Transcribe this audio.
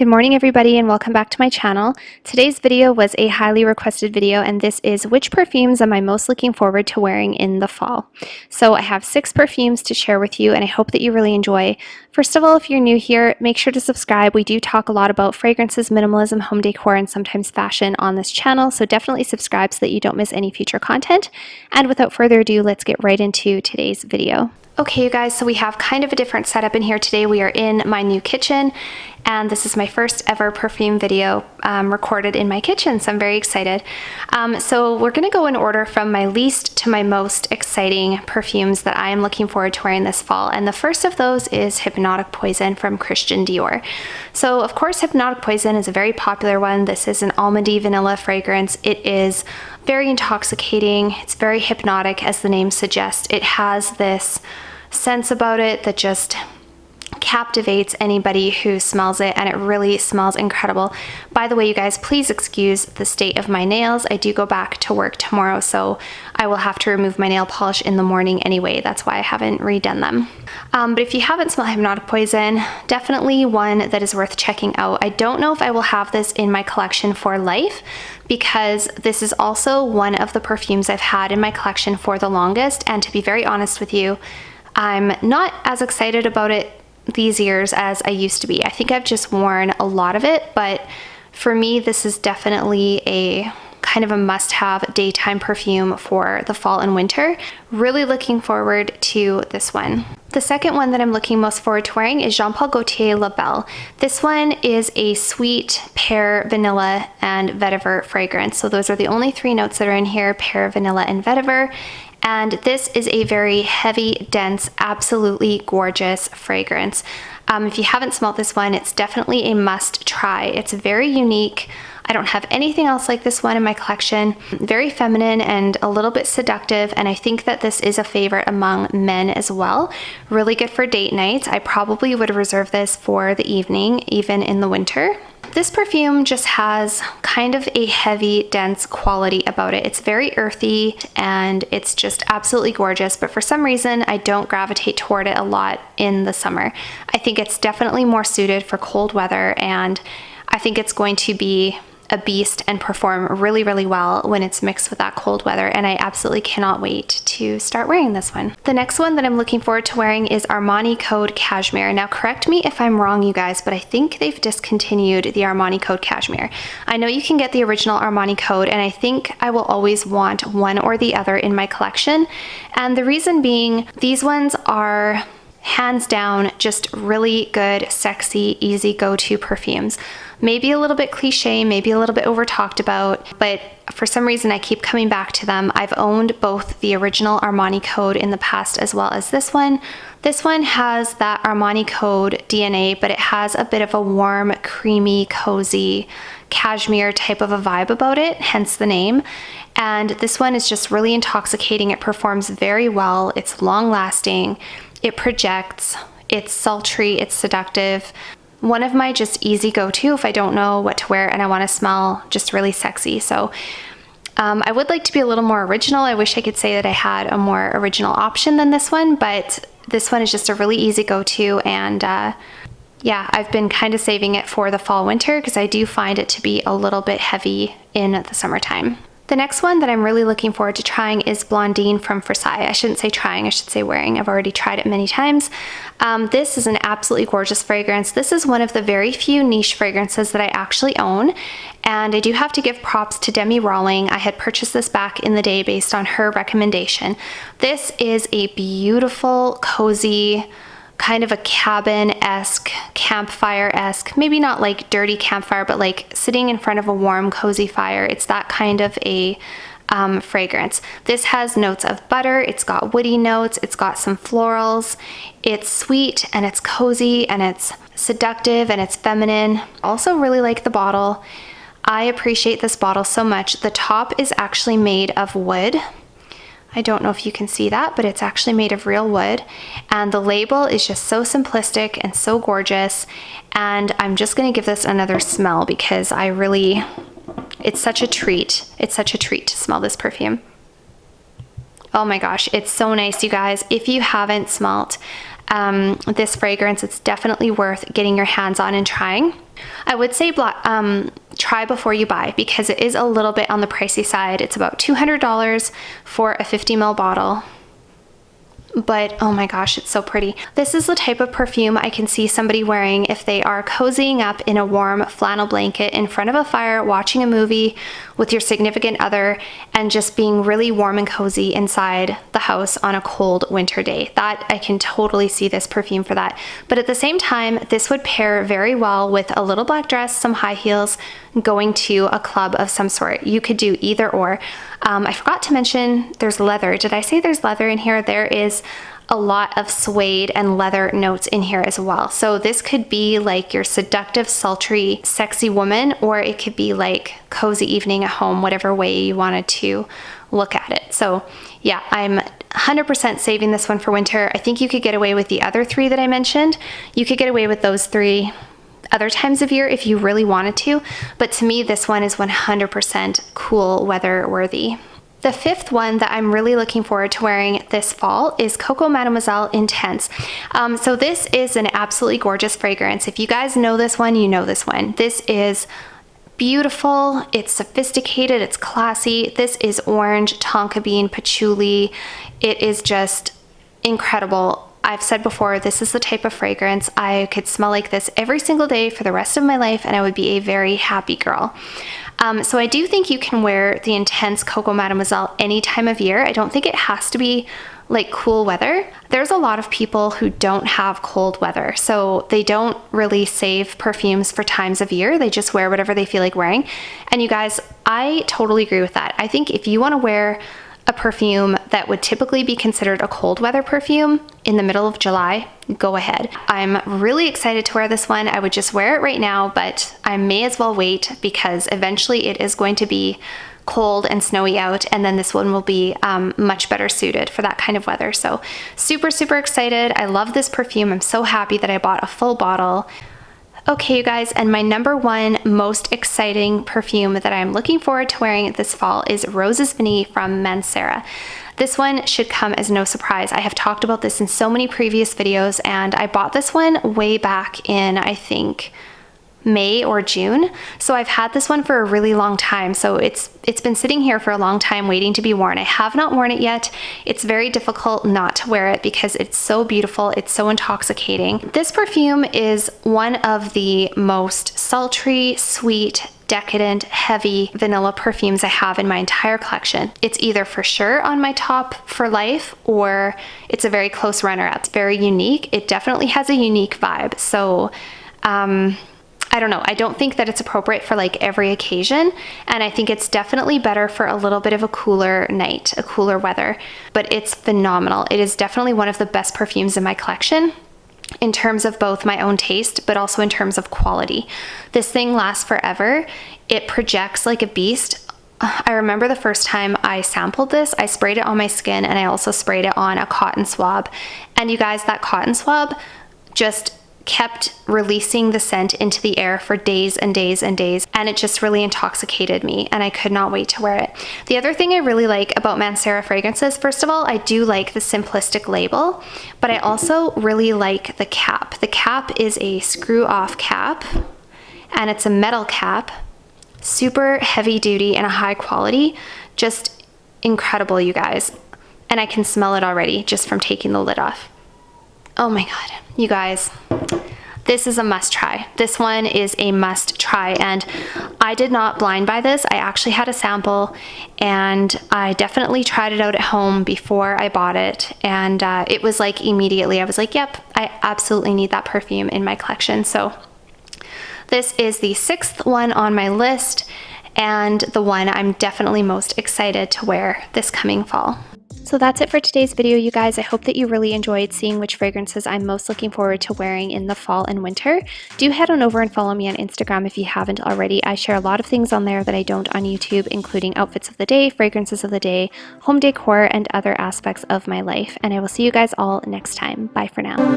Good morning everybody and welcome back to my channel. Today's video was a highly requested video and this is which perfumes am I most looking forward to wearing in the fall. So I have 6 perfumes to share with you and I hope that you really enjoy. First of all, if you're new here, make sure to subscribe. We do talk a lot about fragrances, minimalism, home decor, and sometimes fashion on this channel, so definitely subscribe so that you don't miss any future content. And without further ado, let's get right into today's video. Okay, you guys, so we have kind of a different setup in here today. We are in my new kitchen, and this is my first ever perfume video recorded in my kitchen, so I'm very excited. So we're going to go in order from my least to my most exciting perfumes that I am looking forward to wearing this fall, and the first of those is Hypnotic Poison from Christian Dior. So of course Hypnotic Poison is a very popular one. This is an almondy vanilla fragrance. It is very intoxicating. It's very hypnotic, as the name suggests. It has this sense about it that just captivates anybody who smells it, and it really smells incredible. By the way, you guys, please excuse the state of my nails. I do go back to work tomorrow, so I will have to remove my nail polish in the morning anyway. That's why I haven't redone them. But if you haven't smelled Hypnotic Poison, definitely one that is worth checking out. I don't know if I will have this in my collection for life, because this is also one of the perfumes I've had in my collection for the longest, and to be very honest with you, I'm not as excited about it these years as I used to be. I think I've just worn a lot of it, but for me this is definitely a kind of a must-have daytime perfume for the fall and winter. Really looking forward to this one. The second one that I'm looking most forward to wearing is Jean Paul Gaultier Labelle. This one is a sweet pear, vanilla, and vetiver fragrance. So those are the only 3 notes that are in here: pear, vanilla, and vetiver. And this is a very heavy, dense, absolutely gorgeous fragrance. If you haven't smelled this one, it's definitely a must try. It's very unique. I don't have anything else like this one in my collection. Very feminine and a little bit seductive, and I think that this is a favorite among men as well. Really good for date nights. I probably would reserve this for the evening, even in the winter. This perfume just has kind of a heavy, dense quality about it. It's very earthy and it's just absolutely gorgeous, but for some reason I don't gravitate toward it a lot in the summer. I think it's definitely more suited for cold weather, and I think it's going to be a beast and perform really, really well when it's mixed with that cold weather, and I absolutely cannot wait to start wearing this one. The next one that I'm looking forward to wearing is Armani Code Cashmere. Now correct me if I'm wrong, you guys, but I think they've discontinued the Armani Code Cashmere. I know you can get the original Armani Code, and I think I will always want one or the other in my collection, and the reason being, these ones are hands down just really good, sexy, easy go-to perfumes. Maybe a little bit cliche, maybe a little bit over talked about, but for some reason I keep coming back to them. I've owned both the original Armani Code in the past as well as this one. This one has that Armani Code DNA, but it has a bit of a warm, creamy, cozy, cashmere type of a vibe about it, hence the name. And this one is just really intoxicating. It performs very well. It's long lasting. It projects. It's sultry. It's seductive. One of my just easy go-to if I don't know what to wear and I want to smell just really sexy. So I would like to be a little more original. I wish I could say that I had a more original option than this one, but this one is just a really easy go-to, and yeah, I've been kind of saving it for the fall winter because I do find it to be a little bit heavy in the summertime. The next one that I'm really looking forward to trying is Blondine from Versace. I shouldn't say trying, I should say wearing. I've already tried it many times. This is an absolutely gorgeous fragrance. This is one of the very few niche fragrances that I actually own, and I do have to give props to Demi Rawling. I had purchased this back in the day based on her recommendation. This is a beautiful, cozy, kind of a cabin-esque, campfire-esque, maybe not like dirty campfire, but like sitting in front of a warm, cozy fire. It's that kind of a fragrance. This has notes of butter, it's got woody notes, it's got some florals, it's sweet and it's cozy and it's seductive and it's feminine. Also really like the bottle. I appreciate this bottle so much. The top is actually made of wood. I don't know if you can see that, but it's actually made of real wood, and the label is just so simplistic and so gorgeous, and I'm just gonna give this another smell because it's such a treat. It's such a treat to smell this perfume. Oh my gosh, it's so nice, you guys. If you haven't smelt this fragrance, it's definitely worth getting your hands on and trying. I would say try before you buy, because it is a little bit on the pricey side. It's about $200 for a 50 ml bottle. But oh my gosh, it's so pretty. This is the type of perfume I can see somebody wearing if they are cozying up in a warm flannel blanket in front of a fire, watching a movie with your significant other, and just being really warm and cozy inside the house on a cold winter day. That I can totally see this perfume for that. But at the same time, this would pair very well with a little black dress, some high heels, going to a club of some sort. You could do either or. I forgot to mention there's leather. Did I say there's leather in here? There is a lot of suede and leather notes in here as well. So this could be like your seductive, sultry, sexy woman, or it could be like cozy evening at home, whatever way you wanted to look at it. So yeah, I'm 100% saving this one for winter. I think you could get away with the other three that I mentioned. You could get away with those three other times of year if you really wanted to, but to me this one is 100% cool weather worthy. The fifth one that I'm really looking forward to wearing this fall is Coco Mademoiselle Intense. So this is an absolutely gorgeous fragrance. If you guys know this one, you know this one. This is beautiful, it's sophisticated, it's classy. This is orange, tonka bean, patchouli. It is just incredible. I've said before, this is the type of fragrance I could smell like this every single day for the rest of my life, and I would be a very happy girl. So I do think you can wear the Intense Coco Mademoiselle any time of year. I don't think it has to be like cool weather. There's a lot of people who don't have cold weather, so they don't really save perfumes for times of year. They just wear whatever they feel like wearing. And you guys, I totally agree with that. I think if you want to wear a perfume that would typically be considered a cold weather perfume in the middle of July, go ahead. I'm really excited to wear this one. I would just wear it right now, but I may as well wait because eventually it is going to be cold and snowy out, and then this one will be much better suited for that kind of weather. So super, super excited. I love this perfume. I'm so happy that I bought a full bottle. Okay, you guys, and my number one most exciting perfume that I'm looking forward to wearing this fall is Roses Vanille from Mancera. This one should come as no surprise. I have talked about this in so many previous videos, and I bought this one way back in, I think, May or June. So I've had this one for a really long time. So it's been sitting here for a long time waiting to be worn. I have not worn it yet. It's very difficult not to wear it because it's so beautiful. It's so intoxicating. This perfume is one of the most sultry, sweet, decadent, heavy vanilla perfumes I have in my entire collection. It's either for sure on my top for life, or it's a very close runner-up. It's very unique. It definitely has a unique vibe. So I don't know. I don't think that it's appropriate for like every occasion, and I think it's definitely better for a little bit of a cooler night, a cooler weather, but it's phenomenal. It is definitely one of the best perfumes in my collection in terms of both my own taste, but also in terms of quality. This thing lasts forever. It projects like a beast. I remember the first time I sampled this, I sprayed it on my skin, and I also sprayed it on a cotton swab. And you guys, that cotton swab just kept releasing the scent into the air for days and days and days, and it just really intoxicated me, and I could not wait to wear it. The other thing I really like about Mancera fragrances, first of all, I do like the simplistic label, but I also really like the cap. The cap is a screw-off cap, and it's a metal cap, super heavy duty and a high quality, just incredible, you guys. And I can smell it already just from taking the lid off. Oh my God, you guys, this is a must try. This one is a must try, and I did not blind buy this. I actually had a sample, and I definitely tried it out at home before I bought it, and it was like immediately I was like, yep, I absolutely need that perfume in my collection. So this is the sixth one on my list, and the one I'm definitely most excited to wear this coming fall. So that's it for today's video, you guys. I hope that you really enjoyed seeing which fragrances I'm most looking forward to wearing in the fall and winter. Do head on over and follow me on Instagram if you haven't already. I share a lot of things on there that I don't on YouTube, including outfits of the day, fragrances of the day, home decor, and other aspects of my life. And I will see you guys all next time. Bye for now.